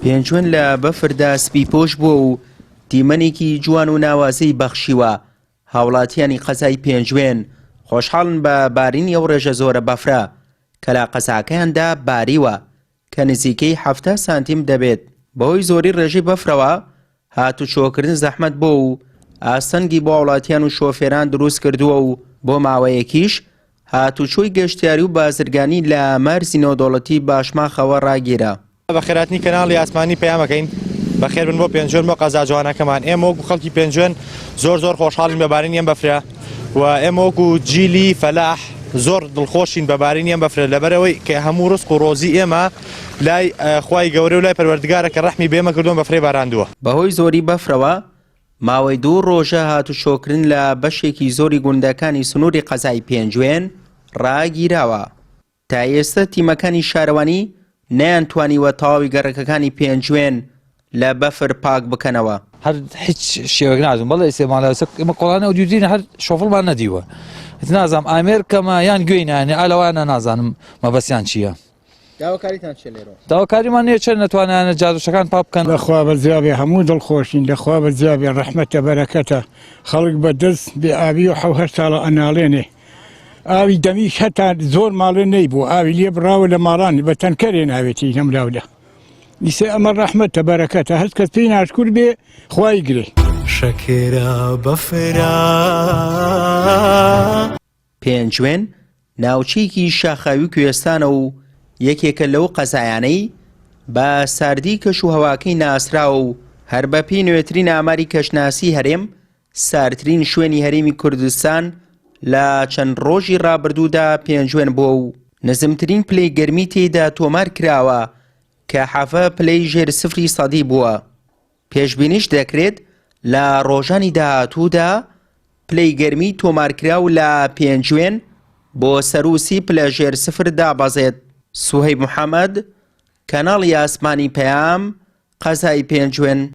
پێنجوێن لە بەفردا سپی پۆش بووە و دیمەنێکی جوان و ناوازەی بەخشیوە. هاوڵاتیانی قەزای پێنجوێن خۆشحاڵن بە بارینی ئەو ڕێژە زۆرە بەفرە کە لە قەزاکەیاندا باریوە کە نزیکەی 7 سانتیم دەبێت. بەهۆی زۆری ڕێژەی بەفرەوە هاتوچۆکردن زەحمەت بۆ و ئاسەنگی بۆ وڵاتیان و شۆفێران دروست کردووە و بۆ ماوەیەکیش هاتوچۆی گەشتیاری و بازرگانی لە مەرزی نێودەوڵەتی باشماخەوە ڕاگیرە. بە خێراتنی کەناڵی ئاسمانی پەیامەکەین بەخێر بن بۆ پێنجوێن بۆ قەزا جوانەکەمان. ئێمە وەکو خەڵکی پێنجوێن زۆر خۆشحاڵین بە بارینی ئەم بەفرە و ئێمە وەکو جیلی فەلاح زۆر دڵخۆشین بە بارینی ئەم بەفرە لەبەرەوەی کە هەموو ڕزق و ڕۆزی ئێمە لای خوای گەورە و لای پەروەردگارە کە ڕەحمی بێمە کردوون بەفرەی باراندووە. بەهۆی زۆری بەفرەوە ماوەی 2 ڕۆژە هاتوچۆکردن لە بەشێکی زۆری گوندەکانی سنووری قەزای پێنجوێن ڕاگیراوە. تا ئێستا تیمەکانی شارەوانی نەیانتوانیوە تەواوی گەڕەکەکانی پێنجوێن لە بەفر پاک بکەنەوە. هەر هیچ شێوەیەک نازم بەڵێ ئێستێماڵە ئمە کۆڵانە و دیودین هەر شۆفڵمان نەدیوە نازانم ئامێرکەمە یان گوێینانێ ئالەوانە نازانم مەبەستیان چییە. داواکاریتان چ لێرەوە؟ داواکاریمان نییە چەند نەتوانیانە جادوشەکان پاک بکەن. لەخوا بەزیابێ هەموو دڵخۆشین لەخوا بەزیابێ ڕەحمەتە بەرەکەتە خەڵک بەدەست بێ ئاوی و 7 ساڵە ئەناڵێنێ ئاوی دەمیش هەتا زۆر ماڵێ نەیبوو ئاوی لێ بڕاوە لە ماڵان بە تەنکەرێ ناوێتی نەمراودە دیسێ ئەمە ڕەحمەتە بەرەکەتە هەست کەس پێی ناشکور بێ خوای گرێ. شەکرا بەفرا پێنجوێن ناوچەیەکی شاخاوی کوێستانە و یەکێکە لەو قەزایانەی بە ساردی کەش و هەواکەی ناسراوە و هەر بە پێی نوێترین ئاماری کەشناسی هەرێم ساردترین شوێنی هەرێمی کوردستان لە چەند ڕۆژی ڕابردوودا پێنجوێن بووە و نزمترین پلەی گەرمی تێیدا تۆمار کراوە کە 7 پلەی ژێر 0% بووە. پێشبینیش دەکرێت لە ڕۆژانی داهاتوودا پلەی گەرمی تۆمارکراو لە پێنجوێن بۆ سەروسی پلە ژێر 0 دابەزێت. سوهەیب محەممەد، کەناڵی ئاسمانی پەیام، قەزای پێنجوێن.